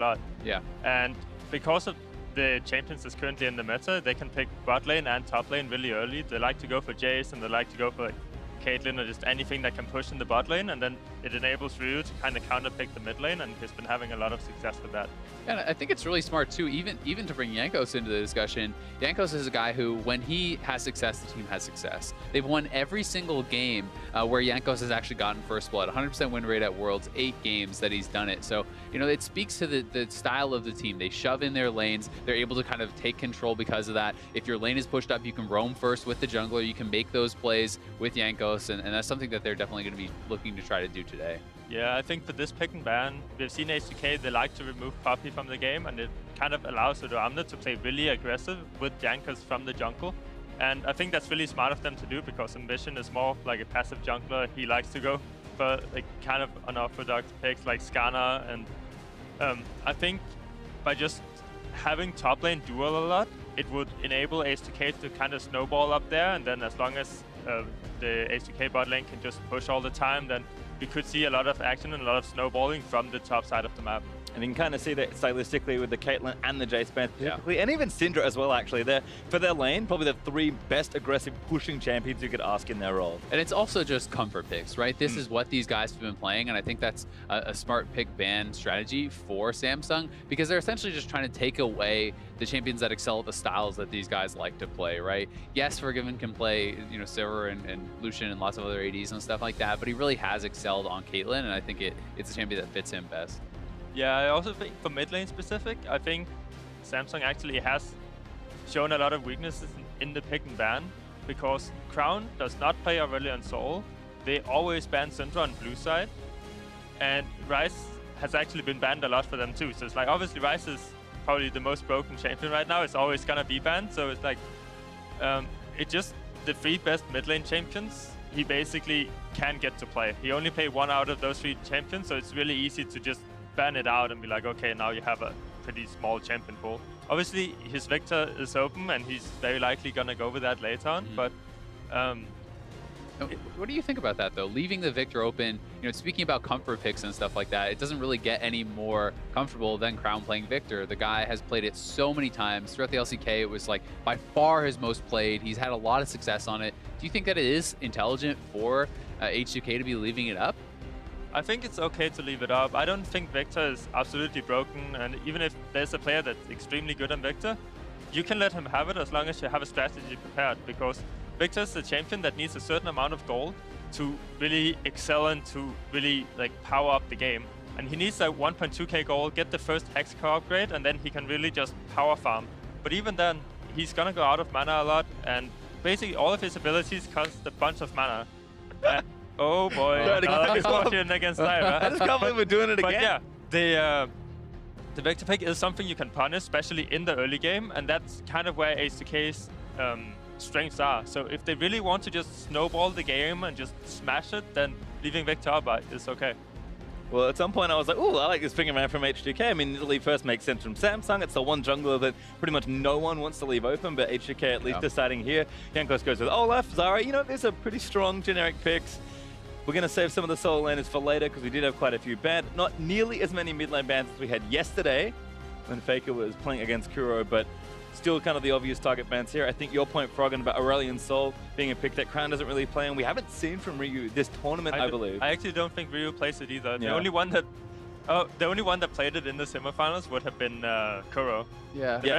a lot. Yeah. And because of the champions that's currently in the meta, they can pick bot lane and top lane really early. They like to go for Jace and they like to go for Caitlyn or just anything that can push in the bot lane, and then it enables RYU to kind of counterpick the mid lane, and he's been having a lot of success with that. And I think it's really smart too, even to bring Jankos into the discussion. Jankos is a guy who, when he has success, the team has success. They've won every single game where Jankos has actually gotten first blood. 100% win rate at Worlds, 8 games that he's done it. So, you know, it speaks to the style of the team. They shove in their lanes. They're able to kind of take control because of that. If your lane is pushed up, you can roam first with the jungler. You can make those plays with Jankos, and that's something that they're definitely going to be looking to try to do today. Yeah, I think for this pick and ban, we've seen H2K, they like to remove Poppy from the game, and it kind of allows Odoamne to play really aggressive with Jankos from the jungle. And I think that's really smart of them to do, because Ambition is more like a passive jungler. He likes to go for like kind of unorthodox picks like Skarner, and I think by just having top lane duel a lot, it would enable H2K to kind of snowball up there, and then as long as the H2K bot lane can just push all the time, then we could see a lot of action and a lot of snowballing from the top side of the map. And you can kind of see that stylistically with the Caitlyn and the Jace ban specifically, and even Syndra as well, actually. They're, for their lane, probably the 3 best aggressive pushing champions you could ask in their role. And it's also just comfort picks, right? This is what these guys have been playing, and I think that's a smart pick ban strategy for Samsung, because they're essentially just trying to take away the champions that excel at the styles that these guys like to play, right? Yes, Froggen can play, you know, Sivir and Lucian and lots of other ADs and stuff like that, but he really has excelled on Caitlyn, and I think it's a champion that fits him best. Yeah, I also think for mid lane specific, I think Samsung actually has shown a lot of weaknesses in the pick and ban, because Crown does not play Aurelion Sol. They always ban Syndra on blue side, and Ryze has actually been banned a lot for them too. So it's like, obviously Ryze is probably the most broken champion right now. It's always gonna be banned, so it's like, it just, the 3 best mid lane champions, he basically can get to play. He only played 1 out of those 3 champions, so it's really easy to just ban it out and be like, okay, now you have a pretty small champion pool. Obviously, his Viktor is open, and he's very likely gonna go with that later on, but what do you think about that, though? Leaving the Viktor open, you know, speaking about comfort picks and stuff like that, it doesn't really get any more comfortable than Crown playing Viktor. The guy has played it so many times. Throughout the LCK, it was like by far his most played. He's had a lot of success on it. Do you think that it is intelligent for H2K to be leaving it up? I think it's okay to leave it up. I don't think Viktor is absolutely broken, and even if there's a player that's extremely good on Viktor, you can let him have it as long as you have a strategy prepared, because Viktor's a champion that needs a certain amount of gold to really excel and to really like power up the game. And he needs like 1.2k gold, get the first Hexcore upgrade, and then he can really just power farm. But even then, he's gonna go out of mana a lot, and basically all of his abilities cost a bunch of mana. Oh boy, another misfortune against Zyra. I just can't believe we're doing it But again. yeah, the Viktor pick is something you can punish, especially in the early game, and that's kind of where H2K's strengths are. So if they really want to just snowball the game and just smash it, then leaving Viktor up is okay. Well, at some point I was like, oh, I like this picking man from H2K. I mean, Nidalee first makes sense from Samsung. It's the one jungler that pretty much no one wants to leave open, but H2K at least deciding here. Jankos goes with Olaf, Zyra. You know, these are pretty strong generic picks. We're going to save some of the solo laners for later, because we did have quite a few bans. Not nearly as many mid lane bans as we had yesterday when Faker was playing against Kuro, but still kind of the obvious target bans here. I think your point, Froggen, about Aurelion Sol being a pick that Crown doesn't really play, and we haven't seen from RYU this tournament, I believe. I actually don't think RYU plays it either. The only one that played it in the semifinals would have been Kuro. Yeah. The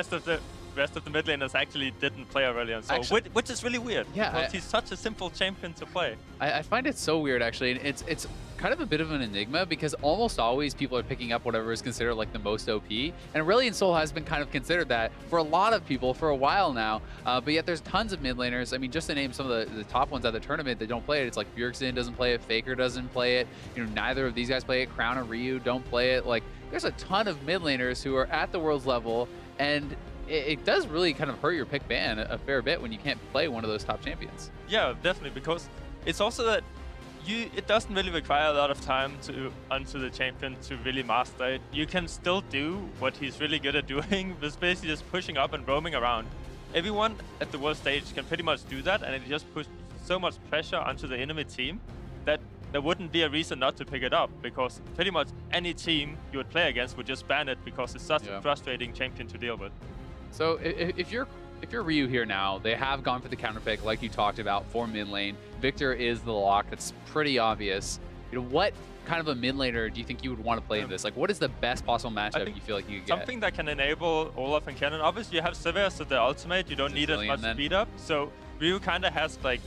rest of the mid laners actually didn't play Aurelion Sol, which is really weird. Yeah, because he's such a simple champion to play. I find it so weird, actually. And it's kind of a bit of an enigma, because almost always people are picking up whatever is considered like the most OP. And Aurelion Sol has been kind of considered that for a lot of people for a while now. But yet there's tons of mid laners. I mean, just to name some of the top ones at the tournament that don't play it, it's like Bjergsen doesn't play it, Faker doesn't play it. You know, neither of these guys play it. Crown and RYU don't play it. Like, there's a ton of mid laners who are at the Worlds level, and it does really kind of hurt your pick ban a fair bit when you can't play one of those top champions. Yeah, definitely, because it's also that it doesn't really require a lot of time onto the champion to really master it. You can still do what he's really good at doing, but basically just pushing up and roaming around. Everyone at the world stage can pretty much do that, and it just puts so much pressure onto the enemy team that there wouldn't be a reason not to pick it up, because pretty much any team you would play against would just ban it because it's such a frustrating champion to deal with. So if you're RYU here now, they have gone for the counter pick like you talked about for mid lane. Viktor is the lock. That's pretty obvious. You know, what kind of a mid laner do you think you would want to play in this? Like, what is the best possible matchup you feel like you could get? Something that can enable Olaf and Kennen. Obviously, you have Sivir, so the ultimate, you don't need as much speed up. So RYU kind of has, like,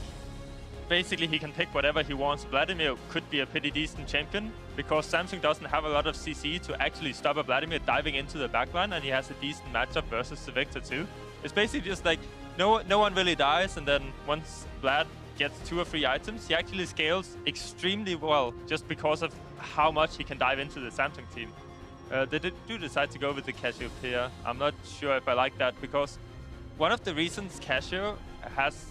basically he can pick whatever he wants. Vladimir could be a pretty decent champion because Samsung doesn't have a lot of CC to actually stop a Vladimir diving into the backline, and he has a decent matchup versus the Viktor too. It's basically just like no one really dies, and then once Vlad gets 2 or 3 items, he actually scales extremely well just because of how much he can dive into the Samsung team. They do decide to go with the Cassiopeia. I'm not sure if I like that because one of the reasons Cassio has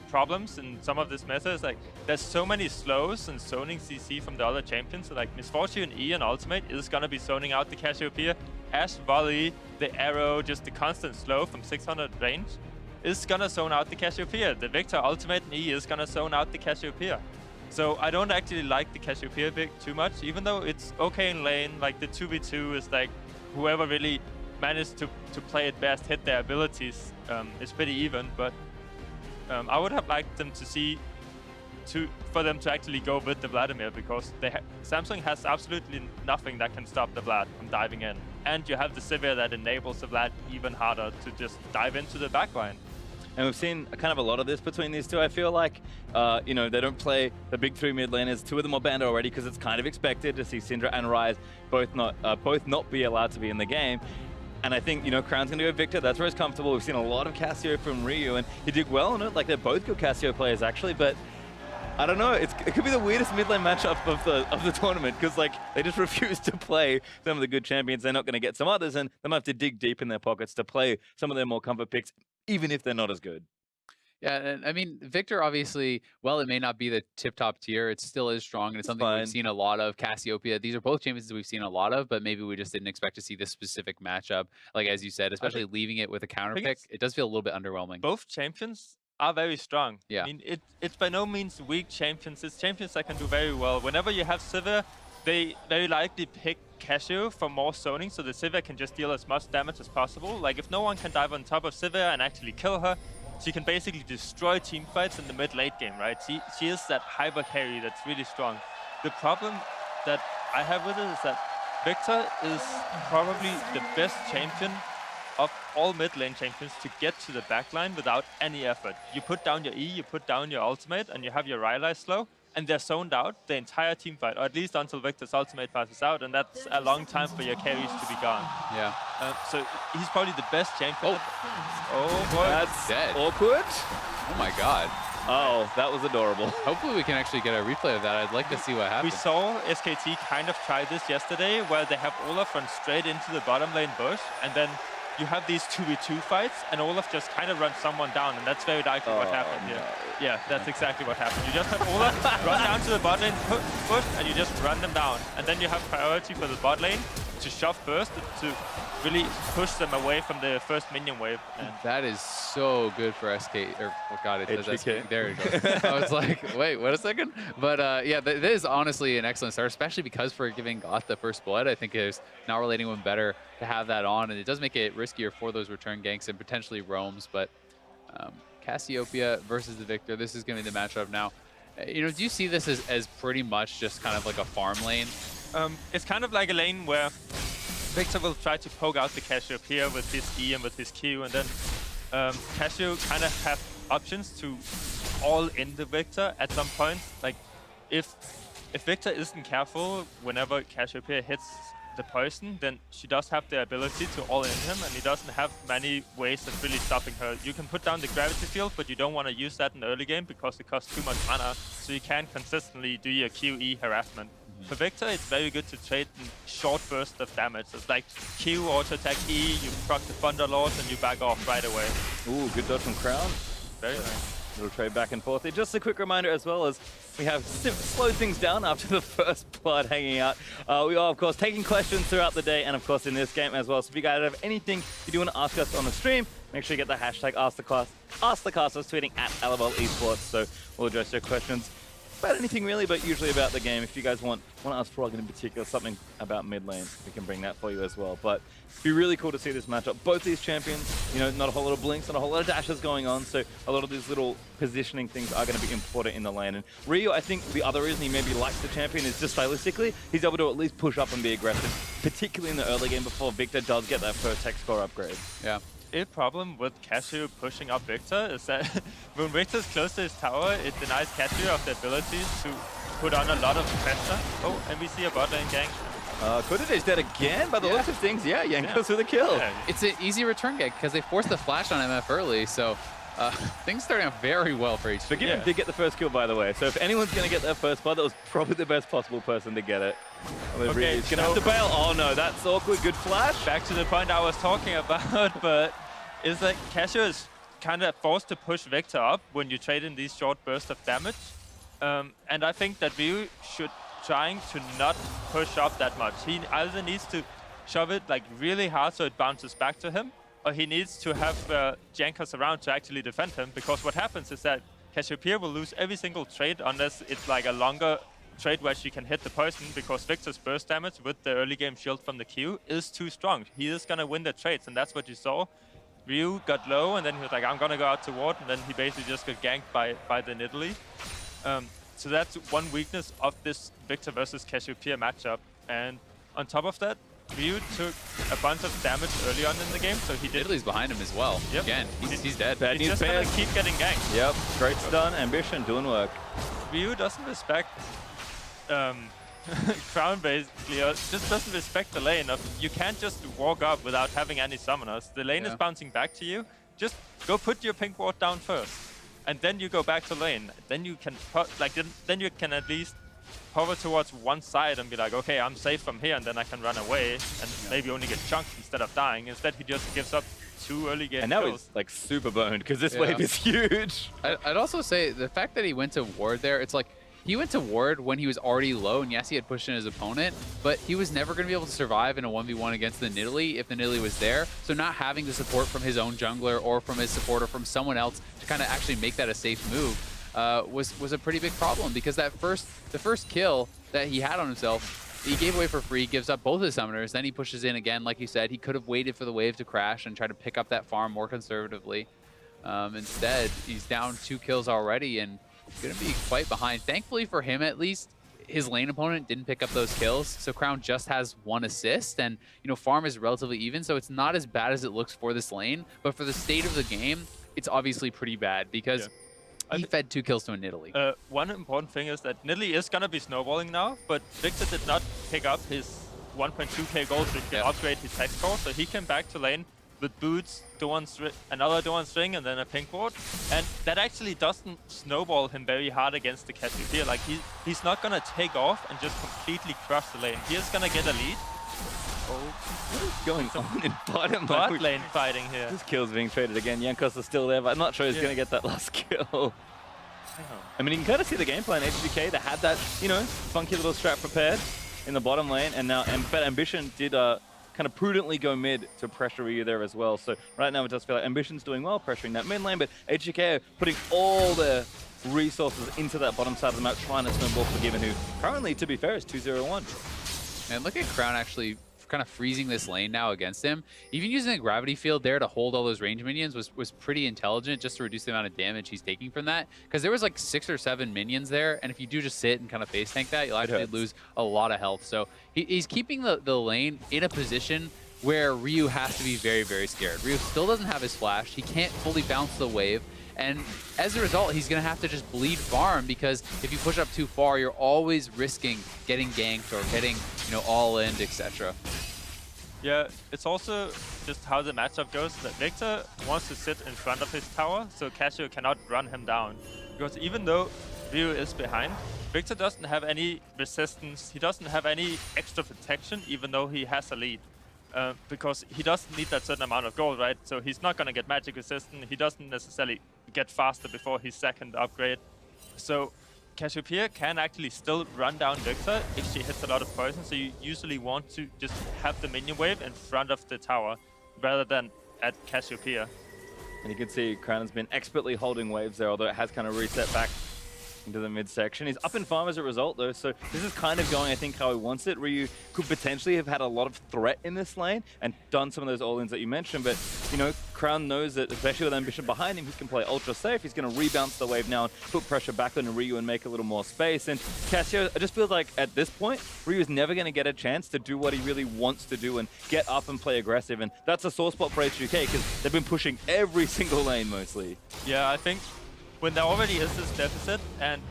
problems in some of this meta is like there's so many slows and zoning CC from the other champions. So like Misfortune, E, and Ultimate is gonna be zoning out the Cassiopeia. Ashe, Volley, the arrow, just the constant slow from 600 range is gonna zone out the Cassiopeia. The Viktor, Ultimate, and E is gonna zone out the Cassiopeia. So I don't actually like the Cassiopeia pick too much, even though it's okay in lane. Like the 2v2 is like whoever really managed to play it best, hit their abilities, is pretty even. But I would have liked them for them to actually go with the Vladimir because Samsung has absolutely nothing that can stop the Vlad from diving in. And you have the Sivir that enables the Vlad even harder to just dive into the backline. And we've seen kind of a lot of this between these two. I feel like, you know, they don't play the big 3 mid laners. 2 of them are banned already because it's kind of expected to see Syndra and Ryze both not be allowed to be in the game. And I think, you know, Crown's going to go Viktor. That's where he's comfortable. We've seen a lot of Cassio from RYU, and he did well on it. Like, they're both good Cassio players, actually. But I don't know. It could be the weirdest mid lane matchup of the tournament because, like, they just refuse to play some of the good champions. They're not going to get some others, and they might have to dig deep in their pockets to play some of their more comfort picks, even if they're not as good. Yeah, and I mean, Viktor obviously, while it may not be the tip-top tier, it still is strong, and it's something we've seen a lot of. Cassiopeia, these are both champions that we've seen a lot of, but maybe we just didn't expect to see this specific matchup. Like, as you said, especially leaving it with a counter pick, it does feel a little bit underwhelming. Both champions are very strong. Yeah. I mean, it's by no means weak champions. It's champions that can do very well. Whenever you have Sivir, they very likely pick Cassio for more zoning, so the Sivir can just deal as much damage as possible. Like, if no one can dive on top of Sivir and actually kill her, she can basically destroy team fights in the mid-late game, right? She is that hyper carry that's really strong. The problem that I have with it is that Viktor is probably the best champion of all mid-lane champions to get to the backline without any effort. You put down your E, you put down your ultimate, and you have your Rylai slow, and they're zoned out the entire team fight, or at least until Viktor's ultimate passes out, and that's a long time for your carries to be gone. Yeah. So he's probably the best champion. Oh boy. That's dead. Awkward. Oh my god. Oh, that was adorable. Hopefully we can actually get a replay of that. I'd like to see what happens. We saw SKT kind of try this yesterday, where they have Olaf run straight into the bottom lane bush, and then you have these 2v2 fights, and Olaf just kind of runs someone down, and that's very likely what happened here. Yeah, that's exactly what happened. You just have Olaf run down to the bot lane push, and you just run them down. And then you have priority for the bot lane to shove first, to really push them away from the first minion wave. And that is so good for SK, or oh god, it says H2K. SK. There you go. I was like, wait, what a second? But yeah, that is honestly an excellent start, especially because for giving Goth the first blood, I think there's not really anyone better to have that on, and it does make it riskier for those return ganks and potentially roams. But Cassiopeia versus the Viktor, this is going to be the matchup now. You know, do you see this as pretty much just kind of like a farm lane? It's kind of like a lane where Viktor will try to poke out the Cassiopeia with his E and with his Q, and then Cassio kind of have options to all in the Viktor at some point. Like, if Viktor isn't careful whenever Cassiopeia hits the poison, then she does have the ability to all in him, and he doesn't have many ways of really stopping her. You can put down the gravity field, but you don't want to use that in the early game because it costs too much mana, so you can't consistently do your QE harassment. For Viktor, it's very good to trade in short bursts of damage. It's like Q, auto attack E, you proc the Thunder Lord, and you back off right away. Ooh, good dodge from Crown. Very nice. Little trade back and forth. Just a quick reminder as well as we have slowed things down after the first blood hanging out. We are, of course, taking questions throughout the day and, of course, in this game as well. So if you guys have anything you do want to ask us on the stream, make sure you get the hashtag AskTheCast. AskTheCast is tweeting at LOL Esports, so we'll address your questions about anything really, but usually about the game. If you guys want to ask Froggen in particular something about mid lane, we can bring that for you as well. But it'd be really cool to see this matchup. Both these champions, you know, not a whole lot of blinks, not a whole lot of dashes going on, so a lot of these little positioning things are going to be important in the lane. And RYU, I think the other reason he maybe likes the champion is just stylistically, he's able to at least push up and be aggressive, particularly in the early game before Viktor does get that first tech score upgrade. Yeah. The problem with Cassiopeia pushing up Viktor is that when Viktor's close to his tower, it denies Cassiopeia of the ability to put on a lot of pressure. Oh, and we see a bot lane gank. CoreJJ's dead again, by the looks of things. Yeah, Jankos with a kill. Yeah. It's an easy return gank because they forced the flash on MF early, so things starting out very well for each. Forgiven did get the first kill, by the way. So if anyone's going to get that first blood, that was probably the best possible person to get it. Okay, he's going to have to bail. Oh no, that's awkward. Good flash. Back to the point I was talking about, but is that Cassiopeia is kind of forced to push Viktor up when you trade in these short bursts of damage. And I think that RYU should trying to not push up that much. He either needs to shove it like really hard so it bounces back to him, or he needs to have Jankos around to actually defend him, because what happens is that Cassiopeia will lose every single trade unless it's like a longer trade where she can hit the person, because Viktor's burst damage with the early game shield from the Q is too strong. He is going to win the trades, and that's what you saw. RYU got low, and then he was like, I'm going to go out to ward, and then he basically just got ganked by the Nidalee. So that's one weakness of this Viktor versus Cassiopeia matchup. And on top of that, RYU took a bunch of damage early on in the game, so he did. Nidalee's behind him as well. Yep. Again, he's dead. Bad He's news just going bears. to keep getting ganked. Yep, great stun, ambition, doing work. RYU doesn't respect Crown basically, or just doesn't respect the lane of you can't just walk up without having any summoners. The lane is bouncing back to you. Just go put your pink ward down first, and then you go back to lane. Then you can then you can at least hover towards one side and be like, okay, I'm safe from here, and then I can run away and maybe only get chunked instead of dying. Instead, he just gives up 2 early game And now kills. he's like super boned because this wave is huge. I'd also say the fact that he went to ward there, it's like he went to ward when he was already low, and yes, he had pushed in his opponent, but he was never going to be able to survive in a 1v1 against the Nidalee if the Nidalee was there. So not having the support from his own jungler or from his support or from someone else to kind of actually make that a safe move was a pretty big problem, because the first kill that he had on himself, he gave away for free, gives up both his summoners, then he pushes in again. Like you said, he could have waited for the wave to crash and try to pick up that farm more conservatively. Instead, he's down 2 kills already and going to be quite behind. Thankfully for him, at least, his lane opponent didn't pick up those kills, so Crown just has 1 assist, and you know, farm is relatively even, so it's not as bad as it looks for this lane. But for the state of the game, it's obviously pretty bad, because he fed 2 kills to a Nidalee. One important thing is that Nidalee is going to be snowballing now, but Viktor did not pick up his 1.2k gold so he can upgrade his tech score, so he came back to lane with boots, another Dawn string, and then a pink ward. And that actually doesn't snowball him very hard against the Cassiopeia. Like, he's not going to take off and just completely crush the lane. He is going to get a lead. Oh, what is going on in bottom? Bot lane fighting here. This kill's being traded again. Jankos is still there, but I'm not sure he's going to get that last kill. I mean, you can kind of see the game plan. H2K, they had that, you know, funky little strat prepared in the bottom lane, and now but Ambition did kind of prudently go mid to pressure RYU there as well. So right now it does feel like Ambition's doing well, pressuring that mid lane, but H2K putting all their resources into that bottom side of the map, trying to snowball Forgiven, who currently, to be fair, is 2-0-1. And look at Crown actually kind of freezing this lane now against him. Even using a gravity field there to hold all those range minions was pretty intelligent, just to reduce the amount of damage he's taking from that. Because there was like 6 or 7 minions there, and if you do just sit and kind of face tank that, you'll actually lose a lot of health. So he's keeping the lane in a position where RYU has to be very, very scared. RYU still doesn't have his flash. He can't fully bounce the wave. And as a result, he's going to have to just bleed farm, because if you push up too far, you're always risking getting ganked or getting, you know, all in, etc. Yeah, it's also just how the matchup goes, that Viktor wants to sit in front of his tower, so Cassio cannot run him down. Because even though RYU is behind, Viktor doesn't have any resistance, he doesn't have any extra protection, even though he has a lead. Because he doesn't need that certain amount of gold, right? So he's not going to get magic resistant, he doesn't necessarily get faster before his second upgrade. So Cassiopeia can actually still run down Viktor if she hits a lot of poison, so you usually want to just have the minion wave in front of the tower rather than at Cassiopeia. And you can see Crown has been expertly holding waves there, although it has kind of reset back into the midsection. He's up in farm as a result, though, so this is kind of going, I think, how he wants it. RYU could potentially have had a lot of threat in this lane and done some of those all-ins that you mentioned, but, you know, Crown knows that, especially with Ambition behind him, he can play ultra safe. He's going to rebounce the wave now and put pressure back on RYU and make a little more space. And Cassio, I just feel like at this point, RYU is never going to get a chance to do what he really wants to do and get up and play aggressive, and that's a sore spot for H2K because they've been pushing every single lane mostly. Yeah, I think when there already is this deficit and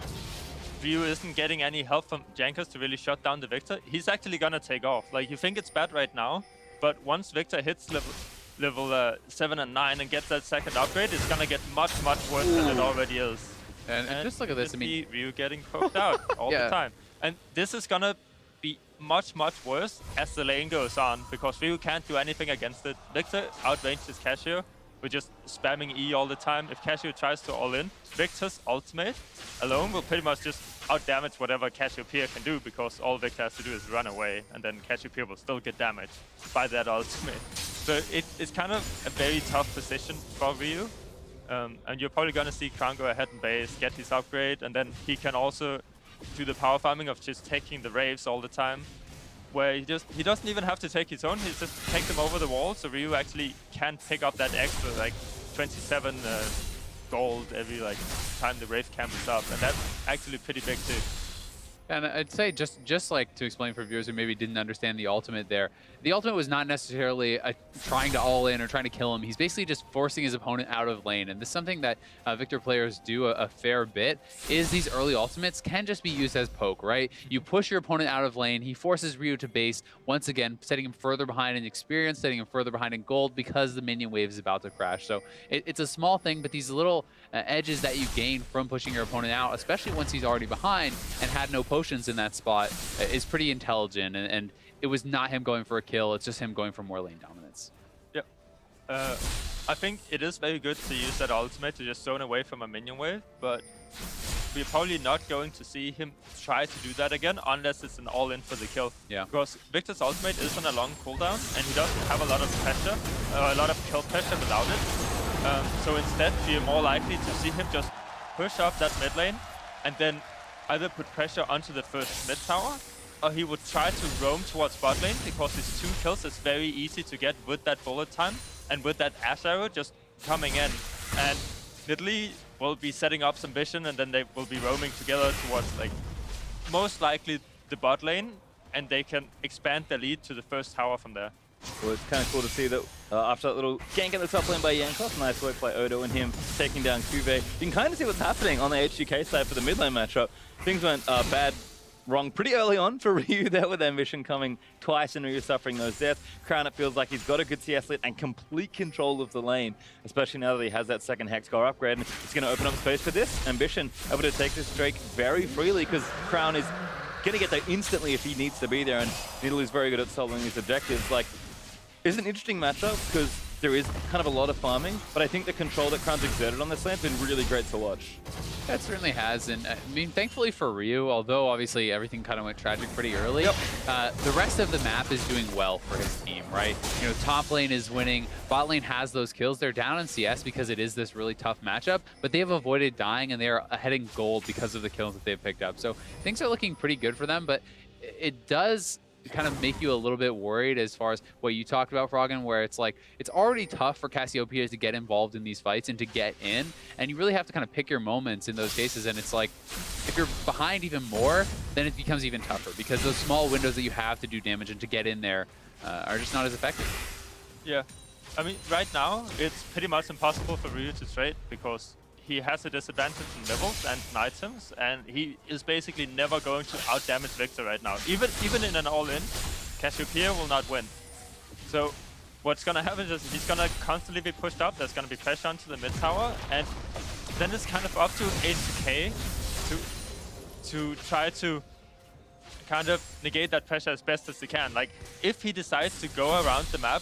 RYU isn't getting any help from Jankos to really shut down the Viktor, he's actually gonna take off. Like, you think it's bad right now, but once Viktor hits level 7 and 9 and gets that second upgrade, it's gonna get much worse than it already is. And just look at this, I mean, RYU getting poked out all the time. And this is gonna be much worse as the lane goes on, because RYU can't do anything against it. Viktor outranges Cassio. We're just spamming E all the time. If Cassio tries to all in, Viktor's ultimate alone will pretty much just out-damage whatever Cassiopeia can do, because all Viktor has to do is run away, and then Cassiopeia will still get damaged by that ultimate. So it's kind of a very tough position for RYU. And you're probably going to see Crown go ahead and base, get his upgrade, and then he can also do the power farming of just taking the waves all the time, where he doesn't even have to take his own, he just take them over the wall, so RYU actually can pick up that extra like 27 gold every like time the wave camp is up, and that's actually pretty big too. And I'd say, just like to explain for viewers who maybe didn't understand the ultimate there, the ultimate was not necessarily trying to all in or trying to kill him. He's basically just forcing his opponent out of lane. And this is something that Viktor players do a fair bit, is these early ultimates can just be used as poke, right? You push your opponent out of lane, he forces RYU to base, once again, setting him further behind in experience, setting him further behind in gold, because the minion wave is about to crash. So it's a small thing, but these little edges that you gain from pushing your opponent out, especially once he's already behind and had no potions in that spot, is pretty intelligent, and it was not him going for a kill, it's just him going for more lane dominance. Yep. I think it is very good to use that ultimate to just zone away from a minion wave, but we're probably not going to see him try to do that again unless it's an all-in for the kill. Yeah. Because Viktor's ultimate is on a long cooldown and he doesn't have a lot of pressure, a lot of kill pressure without it. So instead, we're more likely to see him just push up that mid lane and then either put pressure onto the first mid tower, or he would try to roam towards bot lane, because his 2 kills is very easy to get with that bullet time and with that Ashe arrow just coming in. And Nidalee will be setting up some vision, and then they will be roaming together towards, like, most likely the bot lane, and they can expand the lead to the first tower from there. Well, it's kind of cool to see that after that little gank in the top lane by Jankos, nice work by Odo and him taking down CuVee. You can kind of see what's happening on the H2K side for the mid lane matchup. Things went wrong pretty early on for RYU there, with Ambition coming twice and RYU suffering those deaths. Crown, it feels like he's got a good CS lit and complete control of the lane, especially now that he has that second Hex Core upgrade. And it's going to open up space for this. Ambition able to take this Drake very freely, because Crown is going to get there instantly if he needs to be there, and Nidalee's very good at solving these objectives. Like, it's an interesting matchup because there is kind of a lot of farming, but I think the control that Crown's exerted on this lane has been really great to watch. That certainly has, and I mean, thankfully for RYU, although obviously everything kind of went tragic pretty early, the rest of the map is doing well for his team, right? You know, top lane is winning, bot lane has those kills, they're down in CS because it is this really tough matchup, but they have avoided dying and they are ahead in gold because of the kills that they've picked up. So things are looking pretty good for them, but it does kind of make you a little bit worried as far as what you talked about, Froggen, where it's like, it's already tough for Cassiopeia to get involved in these fights and to get in, and you really have to kind of pick your moments in those cases, and it's like, if you're behind even more, then it becomes even tougher, because those small windows that you have to do damage and to get in there are just not as effective. Yeah, I mean, right now, it's pretty much impossible for RYU to trade, because he has a disadvantage in levels and in items, and he is basically never going to out-damage Viktor right now. Even in an all-in, Cassiopeia will not win. So what's gonna happen is he's gonna constantly be pushed up, there's gonna be pressure onto the mid tower, and then it's kind of up to H2K to try to kind of negate that pressure as best as they can. Like, if he decides to go around the map,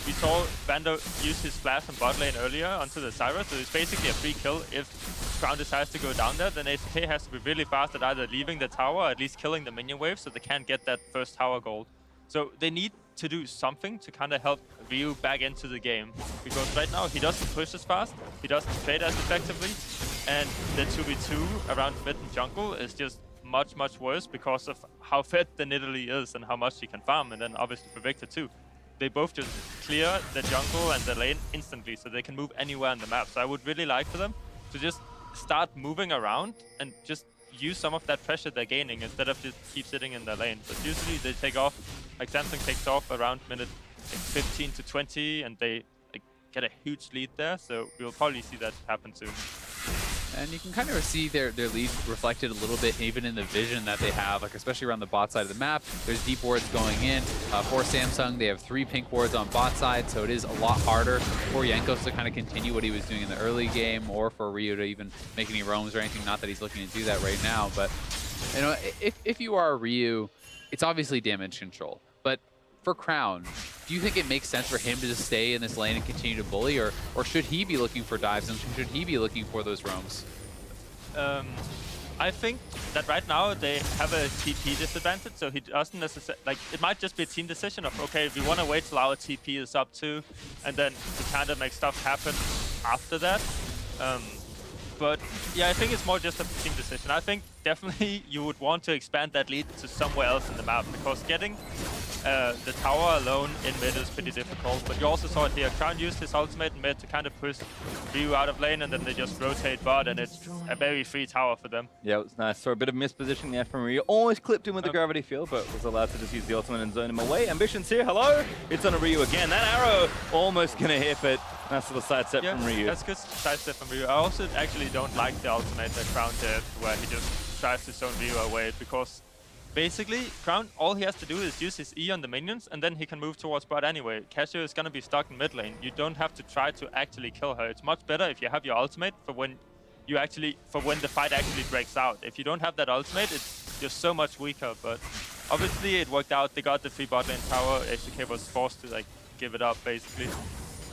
we saw Vander use his flash on bot lane earlier onto the Zyra, so it's basically a free kill if Crown decides to go down there. Then H2K has to be really fast at either leaving the tower or at least killing the minion wave so they can't get that first tower gold. So they need to do something to kind of help RYU back into the game, because right now he doesn't push as fast, he doesn't trade as effectively, And the 2v2 around mid and jungle is just much worse because of how fed the Nidalee is and how much he can farm, and then obviously for Viktor too. They both just clear the jungle and the lane instantly, so they can move anywhere on the map. So I would really like for them to just start moving around and just use some of that pressure they're gaining instead of just keep sitting in their lane. But usually they take off, like Samsung takes off around minute 15 to 20, and they get a huge lead there. So we'll probably see that happen soon. And you can kind of see their lead reflected a little bit even in the vision that they have, like especially around the bot side of the map. There's deep wards going in. For Samsung, they have 3 pink wards on bot side, so it is a lot harder for Jankos to kind of continue what he was doing in the early game, or for RYU to even make any roams or anything. Not that he's looking to do that right now, but you know, if you are RYU, it's obviously damage control. But for Crown, do you think it makes sense for him to just stay in this lane and continue to bully, or should he be looking for dives, and should he be looking for those roams? I think that right now they have a TP disadvantage, so he doesn't necessarily, like, it might just be a team decision of, okay, we want to wait till our TP is up too, and then to kind of make stuff happen after that. But yeah, I think it's more just a team decision. I think definitely you would want to expand that lead to somewhere else in the map, because getting the tower alone in mid is pretty difficult. But you also saw it here. Crown used his ultimate in mid to kind of push RYU out of lane, and then they just rotate bot, and it's a very free tower for them. Yeah, it was nice. So a bit of mispositioning there from RYU. Almost clipped him with the gravity field, but was allowed to just use the ultimate and zone him away. Ambitions here, hello! It's on a RYU again. That arrow almost gonna hit, but nice little sidestep from RYU. That's good sidestep from RYU. I also actually don't like the ultimate that Crown did, where he just tries to zone RYU away, because basically, Crown, all he has to do is use his E on the minions, and then he can move towards bot anyway. Cassio is gonna be stuck in mid lane. You don't have to try to actually kill her. It's much better if you have your ultimate for when the fight actually breaks out. If you don't have that ultimate, it's just so much weaker. But obviously, it worked out. They got the free bot lane tower. H2K was forced to give it up basically.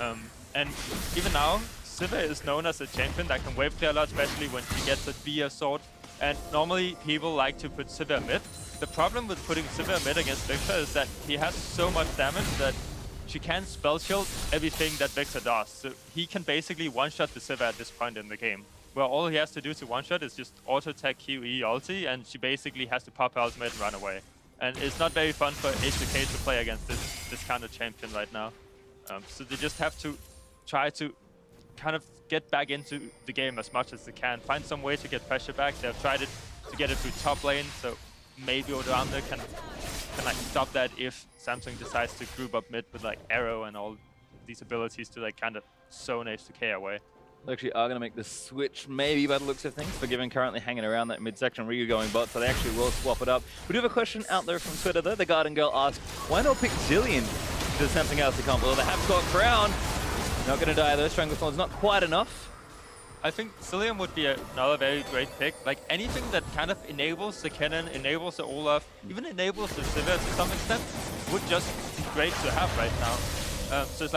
And even now, Sivir is known as a champion that can wave clear a lot, especially when she gets a VS sword. And normally people like to put Sivir mid. The problem with putting Sivir mid against Viktor is that he has so much damage that she can spell shield everything that Viktor does. So he can basically one-shot the Sivir at this point in the game, where all he has to do to one-shot is just auto-attack QE ulti, and she basically has to pop her ultimate and run away. And it's not very fun for H2K to play against this kind of champion right now. So they just have to try to kind of get back into the game as much as they can. Find some way to get pressure back. They've tried it to get it through top lane, so maybe Odoamne can stop that if Samsung decides to group up mid with Arrow and all these abilities to kind of zone H2K away. They actually are going to make the switch, maybe by the looks of things, for Given currently hanging around that midsection. RYU going bot, so they actually will swap it up. We do have a question out there from Twitter though. The Garden Girl asked, why not pick Zilean? There's something else to come. Well, they have got Crown. Not going to die though. Stranglethorn's not quite enough. I think Zilean would be another very great pick. Anything that kind of enables the Kennen, enables the Olaf, even enables the Sivir to some extent, would just be great to have right now. So it's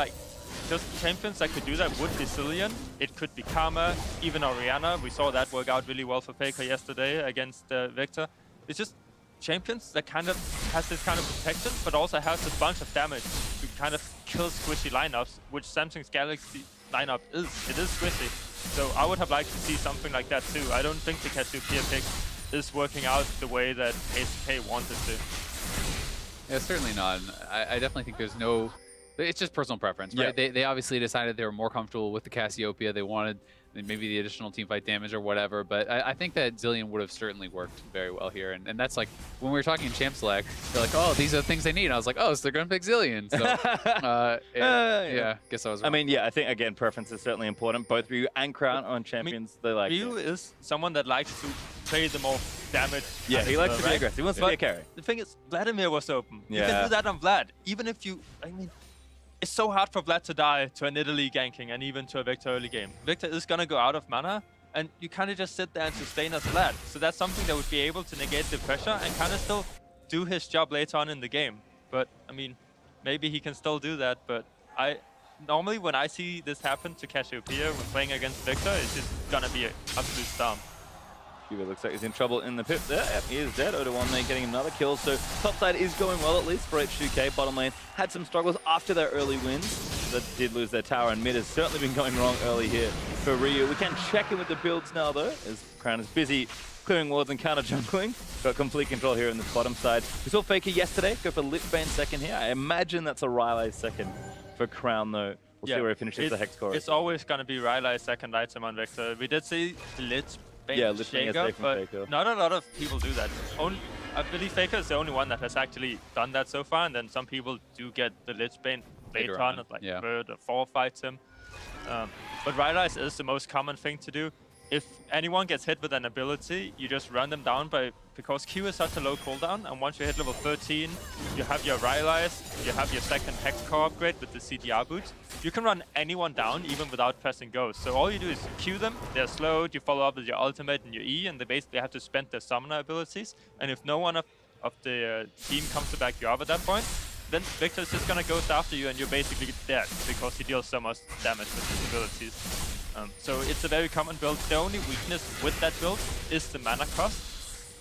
just champions that could do that would be Zilean. It could be Karma, even Orianna. We saw that work out really well for Faker yesterday against Viktor. It's just champions that kind of has this kind of protection, but also has a bunch of damage to kind of kill squishy lineups, which Samsung's Galaxy lineup is. It is squishy. So I would have liked to see something like that too. I don't think the Cassiopeia pick is working out the way that H2K wanted to. Yeah, certainly not. I definitely think there's no... It's just personal preference, right? Yeah. They obviously decided they were more comfortable with the Cassiopeia. They wanted maybe the additional teamfight damage or whatever, but I think that Zilean would have certainly worked very well here. And that's when we were talking champ select, they're like, oh, these are the things they need. And I was like, oh, so they're going to pick Zilean. So, yeah, guess I was wrong. I mean, yeah, I think, again, preference is certainly important. Both RYU and Crown on champions, they like RYU is someone that likes to play the more damage. Yeah, he likes to be aggressive. He wants to be a carry. The thing is, Vladimir was open. Yeah. You can do that on Vlad. Even if you, it's so hard for Vlad to die to a Nidalee ganking and even to a Viktor early game. Viktor is going to go out of mana, and you kind of just sit there and sustain as Vlad. So that's something that would be able to negate the pressure and kind of still do his job later on in the game. But, maybe he can still do that, but normally when I see this happen to Cassiopeia when playing against Viktor, it's just going to be an absolute stomp. CuVee looks like he's in trouble in the pit there. Yep, he is dead. Odoamne getting another kill. So top side is going well, at least for H2K. Bottom lane had some struggles after their early wins. that did lose their tower, and mid has certainly been going wrong early here for RYU. We can check in with the builds now, though, as Crown is busy clearing wards and counter jungling. Got complete control here in the bottom side. We saw Faker yesterday go for Litbane second here. I imagine that's a Rylai second for Crown, though. We'll see where he finishes the Hex core. It's always going to be Rylai's second item on Viktor. We did see Litbane Shaker, but Faker. Not a lot of people do that. I believe Faker is the only one that has actually done that so far, and then some people do get the Litbane later on, like third or fourth item. But Rylai's is the most common thing to do. If anyone gets hit with an ability, you just run them down because Q is such a low cooldown, and once you hit level 13, you have your Rylai's, you have your second Hex core upgrade with the CDR boots. You can run anyone down even without pressing go. So all you do is Q them, they're slowed, you follow up with your ultimate and your E, and they basically have to spend their summoner abilities. And if no one of the team comes to back you up at that point, then Viktor's just gonna ghost after you and you're basically dead because he deals so much damage with his abilities. So it's a very common build. The only weakness with that build is the mana cost.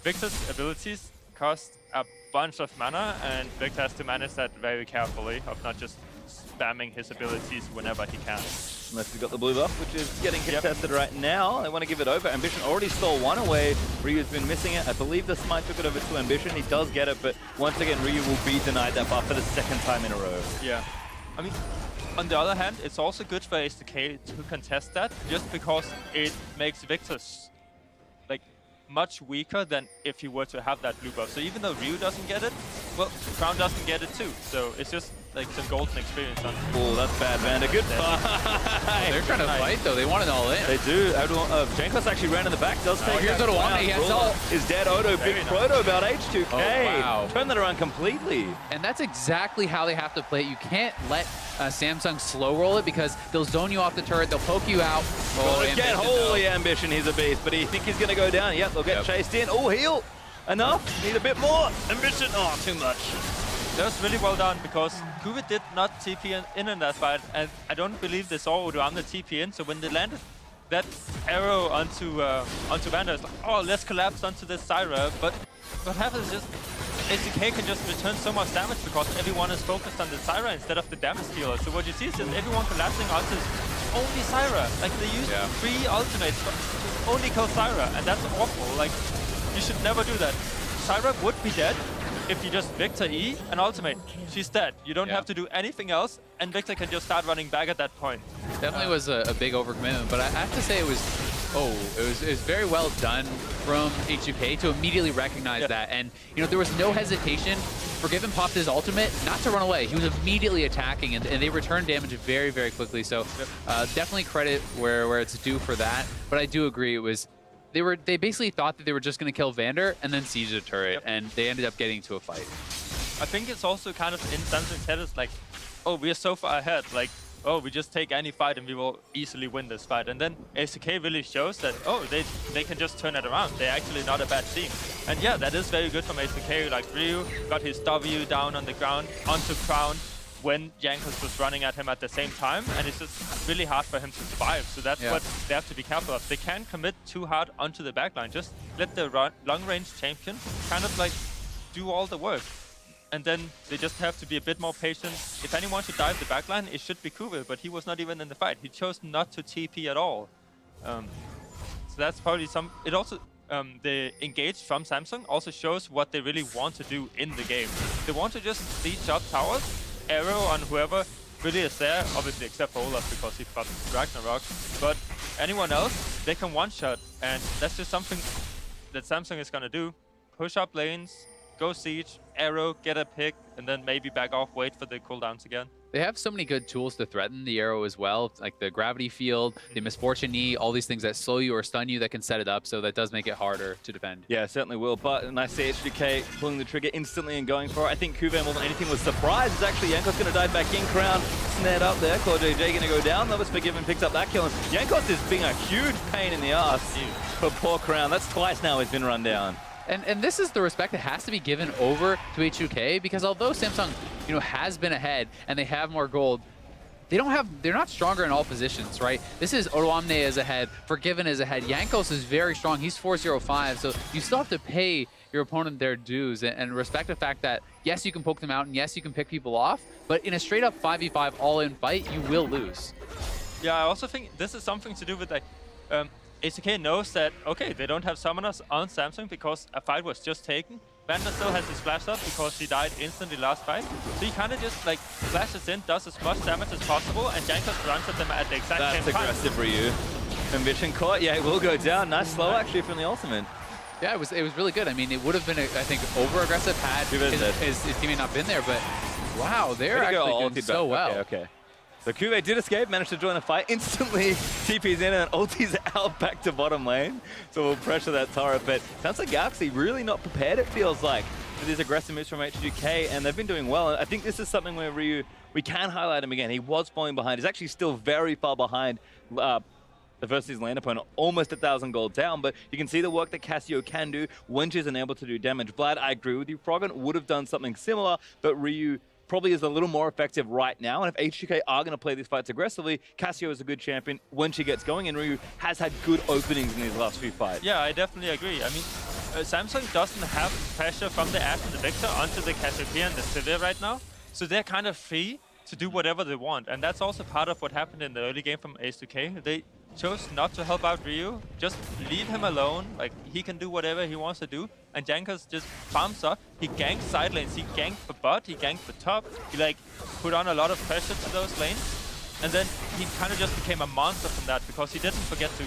Viktor's abilities cost a bunch of mana, and Viktor has to manage that very carefully of not just spamming his abilities whenever he can. Unless he's got the blue buff, which is getting contested right now. They want to give it over. Ambition already stole one away. RYU's been missing it. I believe the Smite took it over to Ambition. He does get it, but once again, RYU will be denied that buff for the second time in a row. Yeah. I mean, on the other hand, it's also good for H2K to contest that, just because it makes Viktor like much weaker than if he were to have that blue buff. So even though RYU doesn't get it, well, Crown doesn't get it too. So it's just like some golden experience on. Oh, that's bad, Vander. Good fight. They're trying to fight though. They want it all in. They do. Jankos actually ran in the back. Does take here's Odoamne. He has all. Is dead. Odo, big proto about H2K. Oh, wow. Turn that around completely. And that's exactly how they have to play it. You can't let Samsung slow roll it because they'll zone you off the turret. They'll poke you out. Oh, again, holy Ambition. He's a beast. But you think he's going to go down? Yep, they'll get chased in. Oh, heal. Enough. Need a bit more. Ambition. Oh, too much. That was really well done because CuVee did not TP in that fight, and I don't believe they saw Odoamne TP in. So when they landed that arrow onto Vander, it's like, oh, let's collapse onto this Zyra. But what happens is just ADC can just return so much damage because everyone is focused on the Zyra instead of the damage dealer. So what you see is just everyone collapsing onto only Zyra. Like they use 3 ultimates to only kill Zyra, and that's awful. Like you should never do that. Zyra would be dead if you just Viktor E and ultimate. She's dead. You don't have to do anything else, and Viktor can just start running back at that point. Definitely was a big overcommitment, but I have to say it was very well done from H2K to immediately recognize that. And you know, there was no hesitation. Forgiven popped his ultimate not to run away. He was immediately attacking, and they returned damage very, very quickly. So definitely credit where it's due for that. But I do agree, it was. They basically thought that they were just going to kill Vander and then siege the turret, and they ended up getting to a fight. I think it's also kind of in Samsung's head, it's like, oh, we are so far ahead, like, oh, we just take any fight and we will easily win this fight. And then ADC really shows that, oh, they can just turn it around. They're actually not a bad team. And yeah, that is very good from ADC. Like, RYU got his W down on the ground, onto Crown, when Jankos was running at him at the same time, and it's just really hard for him to survive. So that's what they have to be careful of. They can't commit too hard onto the backline. Just let the long-range champion kind of like do all the work. And then they just have to be a bit more patient. If anyone should dive the backline, it should be CuVee, but he was not even in the fight. He chose not to TP at all. So that's probably some... It also... the engage from Samsung also shows what they really want to do in the game. They want to just siege up towers, arrow on whoever really is there, obviously except for Olaf because he's got Ragnarok, but anyone else, they can one-shot, and that's just something that Samsung is gonna do. Push up lanes, go siege, arrow, get a pick, and then maybe back off, wait for the cooldowns again. They have so many good tools to threaten the arrow as well, like the gravity field, the misfortune knee, all these things that slow you or stun you that can set it up, so that does make it harder to defend. Yeah, it certainly will, but nice to see H2K pulling the trigger instantly and going for it. I think CuVee more than anything was surprised. It's actually Jankos going to dive back in, Crown snared up there, CoreJJ going to go down, that was Forgiven, picks up that kill, and Jankos is being a huge pain in the ass for poor Crown. That's twice now he's been run down. And this is the respect that has to be given over to H2K, because although Samsung, you know, has been ahead and they have more gold, they're not stronger in all positions, right? This is Odoamne is ahead, Forgiven is ahead, Jankos is very strong, he's 405, so you still have to pay your opponent their dues and respect the fact that yes, you can poke them out, and yes, you can pick people off, but in a straight-up 5v5 all-in fight, you will lose. Yeah, I also think this is something to do with like, ADC knows that, okay, they don't have summoners on Samsung because a fight was just taken. Vander still has his flash up because he died instantly last fight. So he kind of just like flashes in, does as much damage as possible, and Jankos runs at them at the exact same time. That's aggressive, RYU. Ambition caught, yeah, it will go down. Nice slow actually from the ultimate. Yeah, it was really good. I mean, it would have been, I think, over-aggressive had his teammate not been there, but wow, they're actually doing so well. Okay. So CuVee did escape, managed to join the fight, instantly TP's in and ulti's out back to bottom lane. So we'll pressure that turret, but sounds like Galaxy really not prepared, it feels like, for these aggressive moves from H2K, and they've been doing well. I think this is something where RYU, we can highlight him again. He was falling behind. He's actually still very far behind the versus lane opponent, almost 1,000 gold down, but you can see the work that Cassio can do when she's unable to do damage. Vlad, I agree with you. Froggen would have done something similar, but RYU probably is a little more effective right now, and if H2K are going to play these fights aggressively, Cassio is a good champion when she gets going, and RYU has had good openings in these last few fights. Yeah, I definitely agree. I mean, Samsung doesn't have pressure from the Ashe and the Viktor onto the Cassiopeia and the Sivir right now, so they're kind of free to do whatever they want, and that's also part of what happened in the early game from H2K. They chose not to help out RYU, just leave him alone, like he can do whatever he wants to do, and Jankos just farms up, he ganks side lanes, he ganked for bot, he ganked for top, he like put on a lot of pressure to those lanes, and then he kind of just became a monster from that because he didn't forget to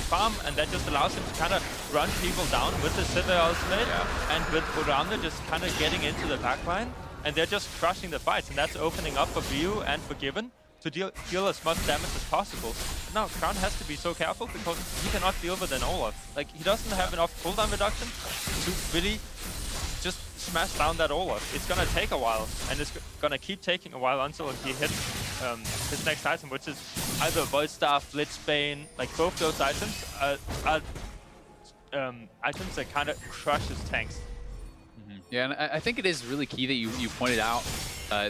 farm, and that just allows him to kind of run people down with the Sivir ultimate, and with Odoamne just kind of getting into the backline, and they're just crushing the fights, and that's opening up for RYU and for Given to deal as much damage as possible. But now Crown has to be so careful because he cannot deal with an Olaf. Like, he doesn't have enough cooldown reduction to really just smash down that Olaf. It's gonna take a while, and it's gonna keep taking a while until he hits his next item, which is either Void Staff, Blitzbane. Like, both those items are items that kind of crush his tanks. Yeah, and I think it is really key that you pointed out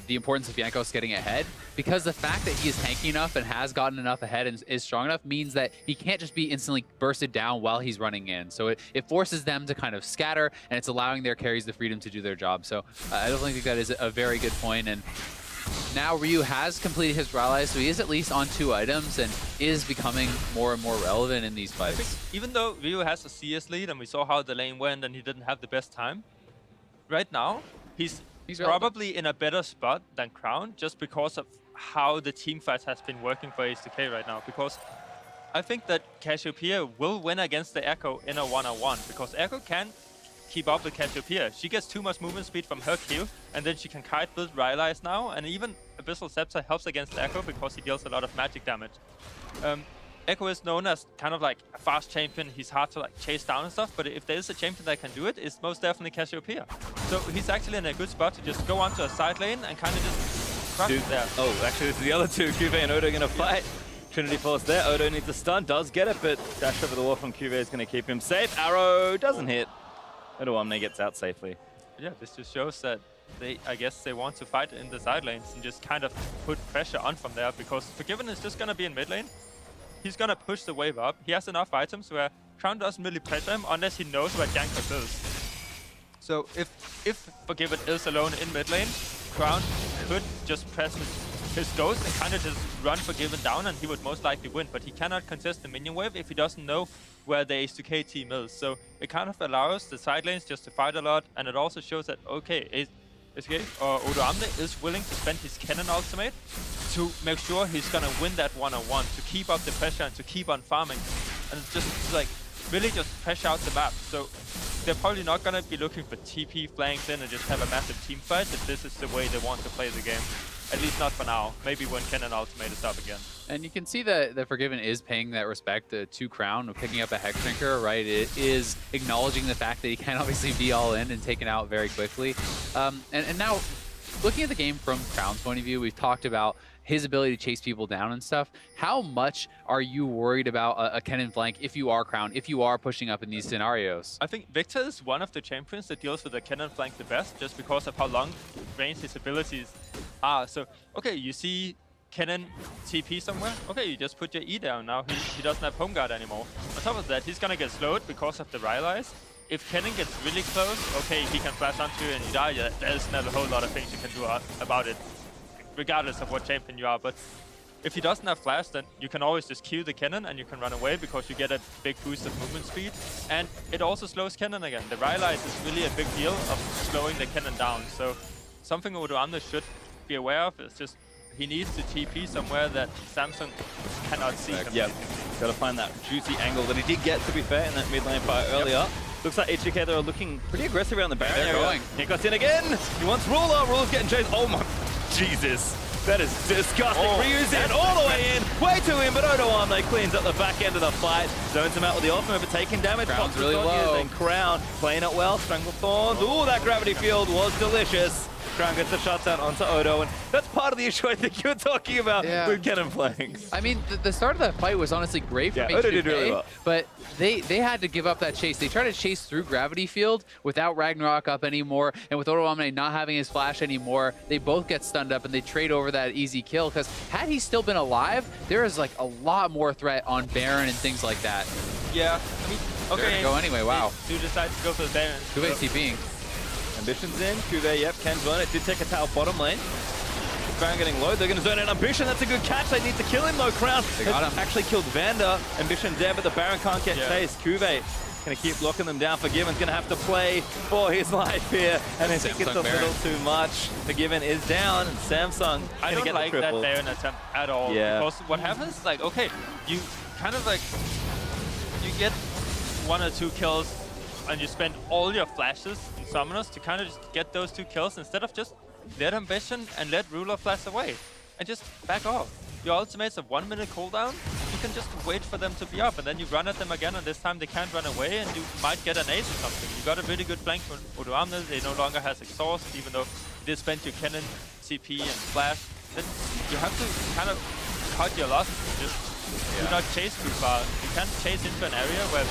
the importance of Jankos getting ahead, because the fact that he is tanky enough and has gotten enough ahead and is strong enough means that he can't just be instantly bursted down while he's running in. So it forces them to kind of scatter, and it's allowing their carries the freedom to do their job. So I definitely think that is a very good point. And now RYU has completed his rally, so he is at least on 2 items and is becoming more and more relevant in these fights. I think even though RYU has a CS lead and we saw how the lane went and he didn't have the best time, right now he's probably in a better spot than Crown, just because of how the team fight has been working for H2K right now. Because I think that Cassiopeia will win against the Ekko in a 1-on-1, because Ekko can keep up with Cassiopeia. She gets too much movement speed from her Q, and then she can kite with Rylai's now, and even Abyssal Scepter helps against Ekko because he deals a lot of magic damage. Ekko is known as kind of like a fast champion. He's hard to like chase down and stuff, but if there is a champion that can do it, it's most definitely Cassiopeia. So he's actually in a good spot to just go onto a side lane and kind of just crush it there. Oh, actually this is the other two. CuVee and Odo are going to fight. Trinity Force there. Odo needs a stun, does get it, but dash over the wall from CuVee is going to keep him safe. Arrow doesn't hit. Odoamne gets out safely. Yeah, this just shows that I guess they want to fight in the side lanes and just kind of put pressure on from there, because Forgiven is just going to be in mid lane. He's gonna push the wave up. He has enough items where Crown doesn't really pressure him unless he knows where Jankos is. So if Forgiven is alone in mid lane, Crown could just press his ghost and kind of just run Forgiven down, and he would most likely win. But he cannot contest the minion wave if he doesn't know where the H2K team is. So it kind of allows the side lanes just to fight a lot, and it also shows that, okay, Odoamne is willing to spend his Kennen ultimate to make sure he's gonna win that 1-on-1, to keep up the pressure and to keep on farming, and just like really just pressure out the map. So they're probably not gonna be looking for TP flanks in and just have a massive team fight if this is the way they want to play the game. At least not for now. Maybe when Kennen ultimate is up again. And you can see that Forgiven is paying that respect to Crown, picking up a Hex Drinker, right? It is acknowledging the fact that he can obviously be all in and taken out very quickly. And now, looking at the game from Crown's point of view, we've talked about his ability to chase people down and stuff. How much are you worried about a Kennen flank if you are Crown, if you are pushing up in these scenarios? I think Viktor is one of the champions that deals with the Kennen flank the best, just because of how long range his abilities are. So, okay, you see Kennen TP somewhere, okay, you just put your E down. Now he doesn't have home guard anymore. On top of that, he's gonna get slowed because of the Rylai's. if Kennen gets really close, okay, he can flash onto you and you die. Yeah, there's not a whole lot of things you can do about it, regardless of what champion you are. But if he doesn't have flash, then you can always just Q the Kennen and you can run away because you get a big boost of movement speed. And it also slows Kennen again. The Rylite is really a big deal of slowing the Kennen down. So something Odoamne should be aware of is just he needs to TP somewhere that Samsung cannot see him. Yep, got to find that juicy angle that he did get, to be fair, in that mid lane fight earlier. Yep. Looks like H2K, they're looking pretty aggressive around the Baron They're area. going. Jankos in again. He wants Ruler. Ruler's getting chased. Oh my Jesus. That is disgusting. RYU's in all the way in. Way too in, but Odoamne cleans up the back end of the fight. Zones him out with the ultimate, but taking damage. Crown's really low. And Crown playing it well. Strangle Thorns. Ooh, that gravity field was delicious. Crown gets the shots out onto Odo, and that's part of the issue I think you were talking about with Kennen playing. I mean, the start of that fight was honestly great from H2K, Odo did really well. But they had to give up that chase. They tried to chase through Gravity Field without Ragnarok up anymore, and with Odoamne not having his flash anymore, they both get stunned up and they trade over that easy kill, because had he still been alive, there is like a lot more threat on Baron and things like that. Yeah. Okay. Go anyway, wow. Do decide to go for the Baron. CuVee TPing. Ambition's in. CuVee, yep, can zone it. Did take a tower bottom lane. Crown getting low. They're going to zone in Ambition. That's a good catch. They need to kill him, though. Crown has actually killed Vander. Ambition dead, but the Baron can't get chased. CuVee going to keep locking them down. Forgiven's going to have to play for his life here. And I think it's a little too much. Forgiven is down, and Samsung I don't like that Baron attempt at all. Yeah. Because what happens is, like, okay, you kind of like, you get 1 or 2 kills and you spend all your flashes and summoners to kind of just get those 2 kills instead of just let Ambition and let Ruler flash away and just back off. Your ultimate's a 1 minute cooldown. You can just wait for them to be up and then you run at them again, and this time they can't run away and you might get an ace or something. You got a really good flank from Odoamne. They no longer has exhaust, even though you did spend your Kennen, CP and flash. Then you have to kind of cut your losses. Just do not chase too far. You can't chase into an area where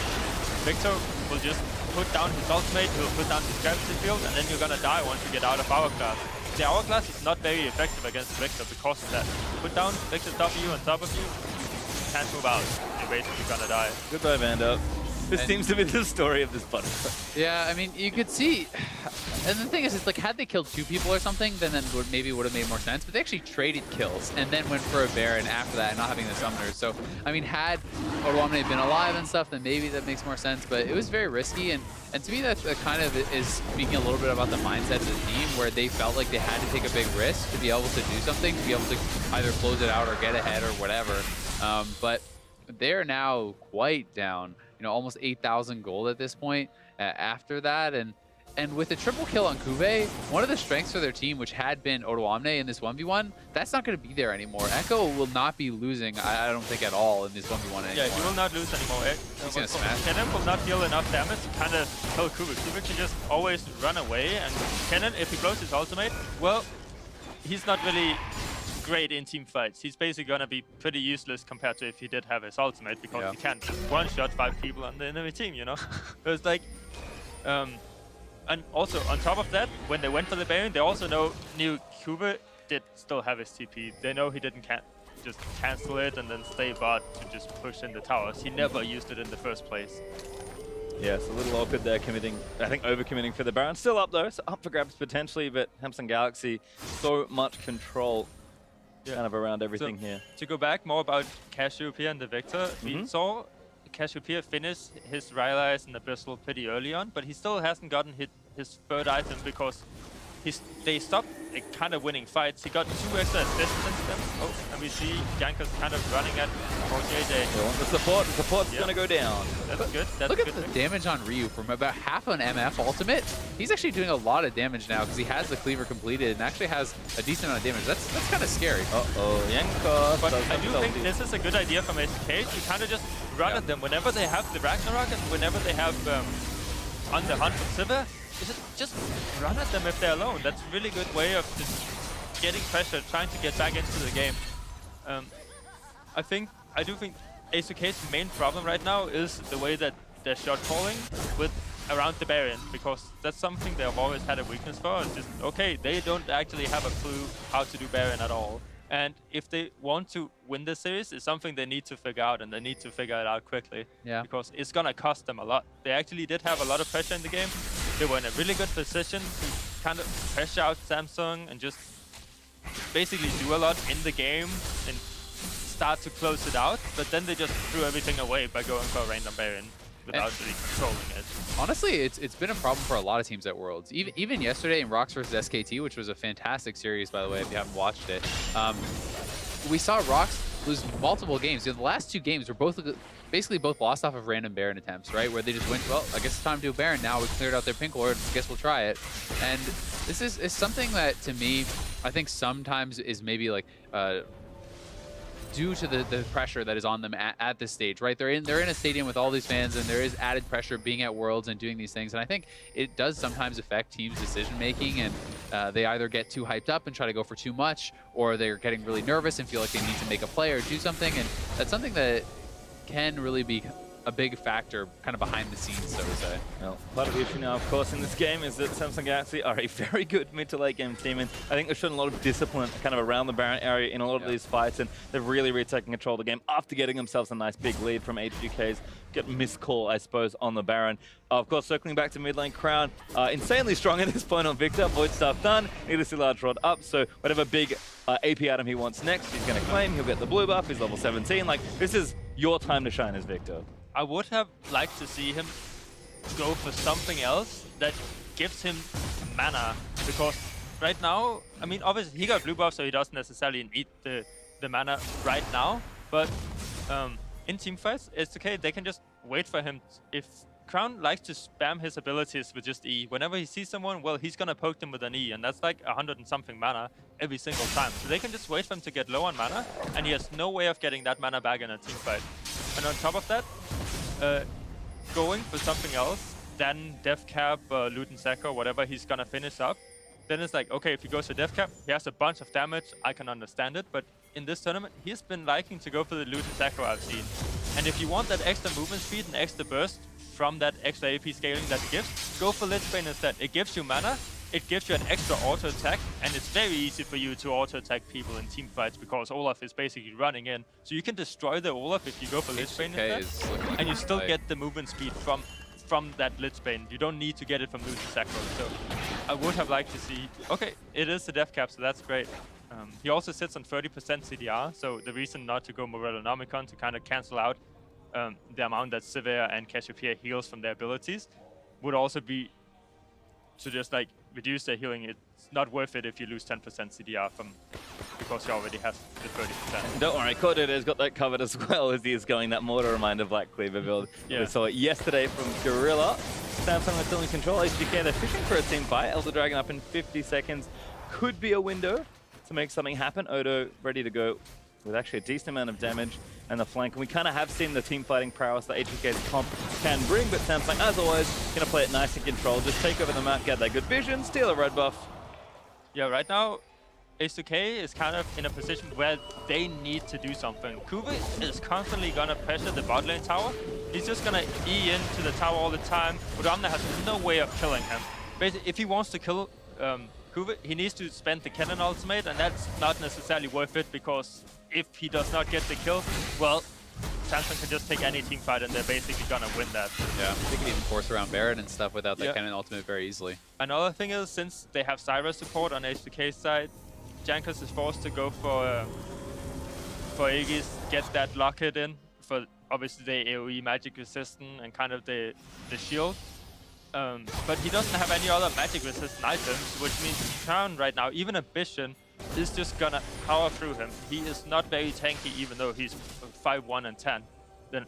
Viktor will just put down his ultimate, he'll put down his gravity field, and then you're gonna die once you get out of Hourglass. The Hourglass is not very effective against Viktor because of that. Put down Viktor's W on top of you, you can't move out. You're basically gonna die. Goodbye, Vander. This seems to be the story of this button. Yeah, I mean, you could see, and the thing is, it's like, had they killed 2 people or something, then maybe would have made more sense, but they actually traded kills and then went for a Baron after that, not having the summoners. So, I mean, had Odoamne been alive and stuff, then maybe that makes more sense, but it was very risky, and to me, that kind of is speaking a little bit about the mindset of the team, where they felt like they had to take a big risk to be able to do something, to be able to either close it out or get ahead or whatever. But they're now quite down. You know, almost 8,000 gold at this point after that. And with a triple kill on CuVee, one of the strengths for their team, which had been Odoamne in this 1v1, that's not going to be there anymore. Ekko will not be losing, I don't think, at all in this 1v1 anymore. Yeah, he will not lose anymore. He's going to smash. Kennen will not deal enough damage to kind of kill CuVee. CuVee can just always run away, and Kennen, if he blows his ultimate, well, he's not really great in team fights. He's basically gonna be pretty useless compared to if he did have his ultimate, because he can't just one-shot 5 people on the enemy team, you know? So it's like, and also on top of that, when they went for the Baron, they also knew CuVee did still have his TP. They know he didn't just cancel it and then stay bot to just push in the towers. He never used it in the first place. Yeah, it's a little awkward there, I think over-committing for the Baron. Still up though, so up for grabs potentially, but Samsung Galaxy, so much control kind of around everything here. To go back more about Cassiopeia and the Viktor, we saw Cassiopeia finish his Rylite and Abyssal pretty early on, but he still hasn't gotten his third item because they stopped kind of winning fights. He got 2 extra assists since then. Oh, and we see Jankos kind of running at CoreJJ. The support's gonna go down. That's good. That's Look good at the damage on RYU from about half an MF ultimate. He's actually doing a lot of damage now because he has the cleaver completed and actually has a decent amount of damage. That's kind of scary. Jankos. But I do think this is a good idea from SSG to kind of just run at them whenever they have the Ragnarok and whenever they have on the hunt for Sivir. Just run at them if they're alone. That's a really good way of just getting pressure, trying to get back into the game. I do think A2K's main problem right now is the way that they're shot calling around the Baron, because that's something they've always had a weakness for. It's just, okay, they don't actually have a clue how to do Baron at all. And if they want to win the series, it's something they need to figure out, and they need to figure it out quickly. Yeah. Because it's gonna cost them a lot. They actually did have a lot of pressure in the game. They were in a really good position to kind of pressure out Samsung and just basically do a lot in the game and start to close it out. But then they just threw everything away by going for a random Baron without really controlling it. Honestly, it's been a problem for a lot of teams at Worlds. Even yesterday in Rocks versus SKT, which was a fantastic series, by the way, if you haven't watched it, we saw Rocks lose multiple games. You know, the last 2 games were basically both lost off of random Baron attempts, right? Where they just went, well, I guess it's time to do a Baron now. We cleared out their pink ward. I guess we'll try it. And this is something that, to me, I think sometimes is maybe like due to the pressure that is on them at this stage, right? They're in a stadium with all these fans, and there is added pressure being at Worlds and doing these things. And I think it does sometimes affect teams' decision making, and they either get too hyped up and try to go for too much, or they're getting really nervous and feel like they need to make a play or do something. And that's something that can really be a big factor kind of behind the scenes, so to say. Well, part of the issue now, of course, in this game is that Samsung Galaxy are a very good mid to late game team, and I think they've shown a lot of discipline kind of around the Baron area in a lot of these fights, and they've really taken control of the game after getting themselves a nice big lead from H2K's missed call, I suppose, on the Baron. Of course, circling back to mid lane, Crown, insanely strong at this point on Viktor. Void stuff done, Nidalee large rod up, so whatever big AP item he wants next, he's going to claim. He'll get the blue buff, he's level 17. Like, this is your time to shine as Viktor. I would have liked to see him go for something else that gives him mana, because right now, I mean, obviously he got blue buff, so he doesn't necessarily need the mana right now, but in teamfights, it's okay, they can just wait for him. If Crown likes to spam his abilities with just E, whenever he sees someone, well, he's gonna poke them with an E, and that's like 100 and something mana every single time. So they can just wait for him to get low on mana, and he has no way of getting that mana back in a teamfight. And on top of that, going for something else than Death Cap, Loot and Sack, or whatever he's gonna finish up, then it's like, okay, if he goes for Death Cap, he has a bunch of damage, I can understand it, but in this tournament, he's been liking to go for the Loot and Sack I've seen. And if you want that extra movement speed and extra burst from that extra AP scaling that it gives, go for Lich Bane instead. It gives you mana, it gives you an extra auto attack, and it's very easy for you to auto attack people in team fights because Olaf is basically running in. So you can destroy the Olaf if you go for Lich Bane instead, and you still get the movement speed from that Lich Bane. You don't need to get it from Loot and Sack. So I would have liked to see, okay, it is the Death Cap, so that's great. He also sits on 30% CDR, so the reason not to go Morelonomicon to kind of cancel out the amount that Sivir and Cassiopeia heals from their abilities would also be to just like reduce their healing. It's not worth it if you lose 10% CDR because you already have the 30%. Don't worry, CoreJJ's got that covered as well as he is going that Mortar Reminder Black Cleaver build. We saw it yesterday from Gorilla. Samsung are still in control. H2K, they're fishing for a team fight. Elder Dragon up in 50 seconds. Could be a window to make something happen. Odo ready to go with actually a decent amount of damage and the flank. And we kind of have seen the team fighting prowess that H2K's comp can bring, but Samsung, as always, going to play it nice and controlled. Just take over the map, get that good vision, steal a red buff. Yeah, right now, H2K is kind of in a position where they need to do something. CuVee is constantly going to pressure the bot lane tower. He's just going to E into the tower all the time. Odoamne has no way of killing him. Basically, if he wants to kill CuVee, he needs to spend the Kennen ultimate, and that's not necessarily worth it, because if he does not get the kill, well, Samsung can just take any team fight and they're basically gonna win that. Yeah, they can even force around Baron and stuff without that Kennen ultimate very easily. Another thing is, since they have Zyra support on H2K's side, Jankos is forced to go for Aegis, get that lock hit in for obviously the AoE magic resistant and kind of the shield. But he doesn't have any other magic resistant items, which means Crown right now, even Ambition, is just gonna power through him. He is not very tanky, even though he's 5-1 and 10. Then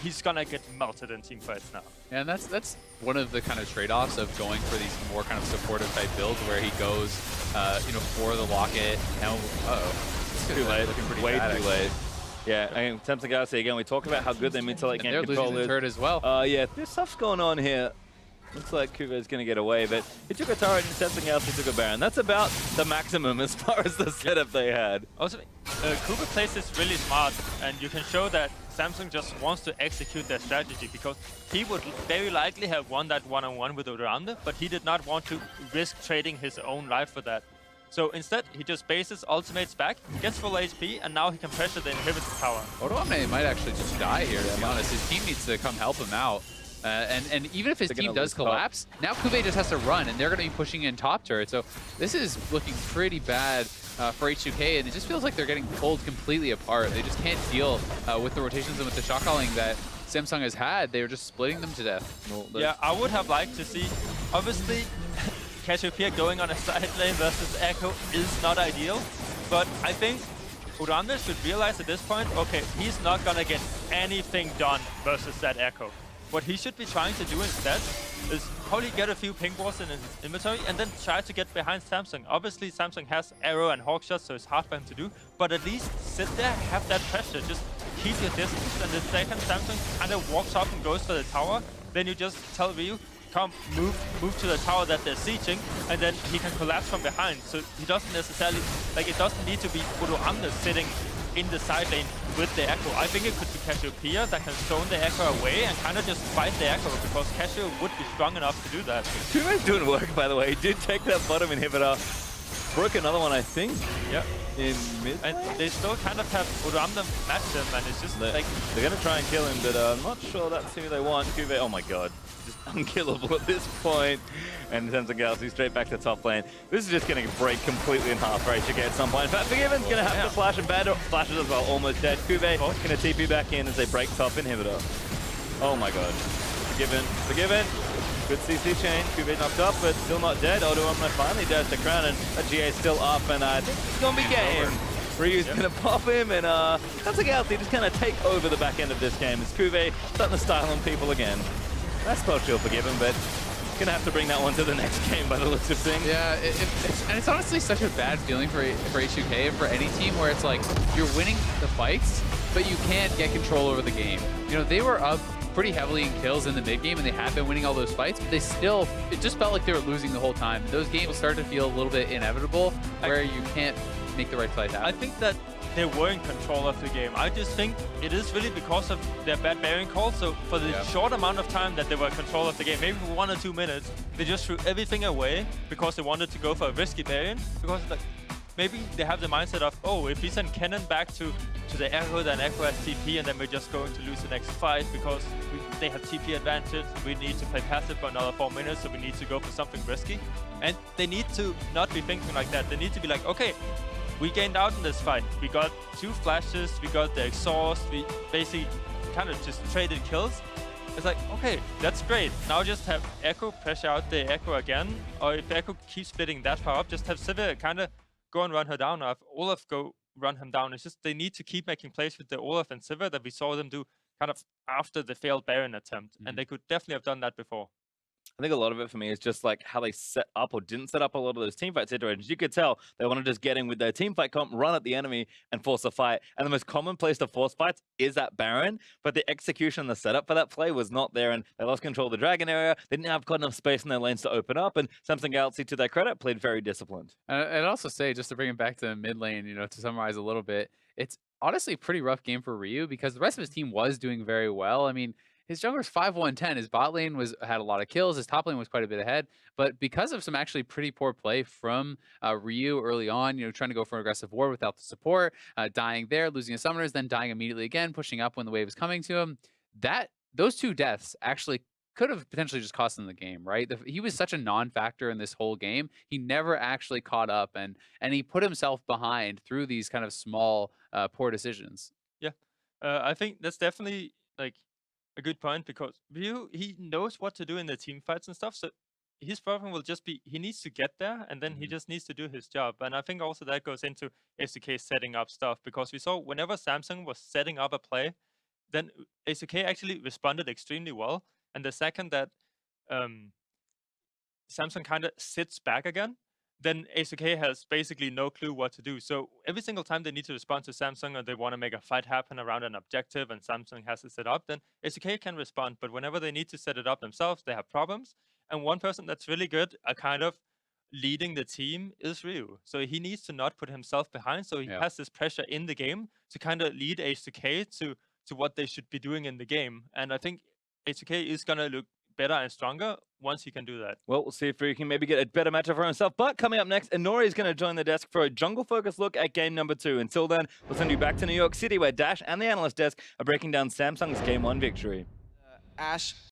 he's gonna get melted in teamfights now. And that's one of the kind of trade-offs of going for these more kind of supportive type builds, where he goes, for the locket. Now, it's too late. Way too late. Yeah, I mean, Samsung Galaxy again. We talk about how good their mid to late game control is. They're losing the turret as well. Yeah, there's stuff's going on here. Looks like CuVee is going to get away, but he took a turret and Samsung Galaxy took a Baron. That's about the maximum as far as the setup they had. Also, CuVee plays this really smart, and you can show that Samsung just wants to execute their strategy, because he would very likely have won that one-on-one with Odoamne, but he did not want to risk trading his own life for that. So instead, he just bases, ultimates back, gets full HP, and now he can pressure the inhibitor tower. Odoamne might actually just die here, to be honest. His team needs to come help him out. And even if his team does collapse, now CuVee just has to run, and they're going to be pushing in top turret. So this is looking pretty bad for H2K, and it just feels like they're getting pulled completely apart. They just can't deal with the rotations and with the shot calling that Samsung has had. They're just splitting them to death. Well, yeah, I would have liked to see, obviously, Cassiopeia going on a side lane versus Ekko is not ideal, but I think Odoamne should realize at this point, okay, he's not gonna get anything done versus that Ekko. What he should be trying to do instead is probably get a few ping balls in his inventory and then try to get behind Samsung. Obviously, Samsung has arrow and hawk shots, so it's hard for him to do, but at least sit there, have that pressure, just keep your distance, and the second Samsung kind of walks up and goes for the tower, then you just tell RYU, come, move to the tower that they're sieging, and then he can collapse from behind. So he doesn't necessarily, like, it doesn't need to be Odoamne sitting in the side lane with the Ekko. I think it could be Cassiopeia that can zone the Ekko away and kind of just fight the Ekko, because Cassio would be strong enough to do that. CuVee's doing work, by the way. He did take that bottom inhibitor. Broke another one, I think. Yeah. In mid. And they still kind of have Odoamne match him, and it's just like... They're going to try and kill him, but I'm not sure that's who they want. CuVee, oh my god. Just unkillable at this point. And Samsung Galaxy straight back to top lane. This is just going to break completely in half for H2K at some point. In fact, Forgiven's going to have to flash, and Vander flashes as well, almost dead. CuVee going to TP back in as they break top inhibitor. Oh my god. Forgiven. Good CC chain. CuVee knocked up, but still not dead. Odoamne finally dares the crown, and GA still up, and I think it's going to be game. RYU's going to pop him, and Samsung Galaxy just kind of take over the back end of this game as CuVee starting to style on people again. That's partial Forgiven, but gonna have to bring that one to the next game by the looks of things. Yeah, it's honestly such a bad feeling for H2K and for any team where it's like you're winning the fights, but you can't get control over the game. You know, they were up pretty heavily in kills in the mid game, and they have been winning all those fights, but they still, it just felt like they were losing the whole time. Those games start to feel a little bit inevitable, where you can't make the right fight happen. I think that they were in control of the game. I just think it is really because of their bad bearing call. So for the short amount of time that they were in control of the game, maybe for 1 or 2 minutes, they just threw everything away because they wanted to go for a risky bearing. Because like, maybe they have the mindset of, oh, if we send Kennen back to the Ekko, then Ekko has TP, and then we're just going to lose the next fight because they have TP advantage. We need to play passive for another 4 minutes, so we need to go for something risky. And they need to not be thinking like that. They need to be like, okay, we gained out in this fight. We got 2 flashes, we got the exhaust, we basically kind of just traded kills. It's like, okay, that's great. Now just have Ekko pressure out the Ekko again, or if Ekko keeps splitting that far up, just have Sivir kind of go and run her down, or have Olaf go run him down. It's just they need to keep making plays with the Olaf and Sivir that we saw them do kind of after the failed Baron attempt, and they could definitely have done that before. I think a lot of it for me is just like how they set up or didn't set up a lot of those teamfight situations. You could tell they want to just get in with their teamfight comp, run at the enemy, and force a fight. And the most common place to force fights is at Baron, but the execution, the setup for that play was not there, and they lost control of the Dragon area. They didn't have quite enough space in their lanes to open up, and Samsung Galaxy, to their credit, played very disciplined. I'd also say, just to bring it back to mid lane, you know, to summarize a little bit, it's honestly a pretty rough game for RYU because the rest of his team was doing very well. I mean, his jungler's 5-1-10. His bot lane had a lot of kills. His top lane was quite a bit ahead. But because of some actually pretty poor play from RYU early on, you know, trying to go for an aggressive war without the support, dying there, losing his summoners, then dying immediately again, pushing up when the wave is coming to him, those 2 deaths actually could have potentially just cost him the game, right? He was such a non-factor in this whole game. He never actually caught up, and he put himself behind through these kind of small, poor decisions. Yeah, I think that's definitely like a good point, because RYU, he knows what to do in the team fights and stuff, so his problem will just be he needs to get there, and then he just needs to do his job. And I think also that goes into H2K setting up stuff, because we saw whenever Samsung was setting up a play, then H2K actually responded extremely well. And the second that Samsung kind of sits back again, then H2K has basically no clue what to do. So every single time they need to respond to Samsung, or they want to make a fight happen around an objective and Samsung has to set up, then H2K can respond. But whenever they need to set it up themselves, they have problems. And one person that's really good at kind of leading the team is RYU. So he needs to not put himself behind. So he has this pressure in the game to kind of lead H2K to what they should be doing in the game. And I think H2K is going to better and stronger once he can do that. Well, we'll see if he can maybe get a better matchup for himself. But coming up next, Inori is going to join the desk for a jungle-focused look at game number 2. Until then, we'll send you back to New York City, where Dash and the analyst desk are breaking down Samsung's Game 1 victory. Ashe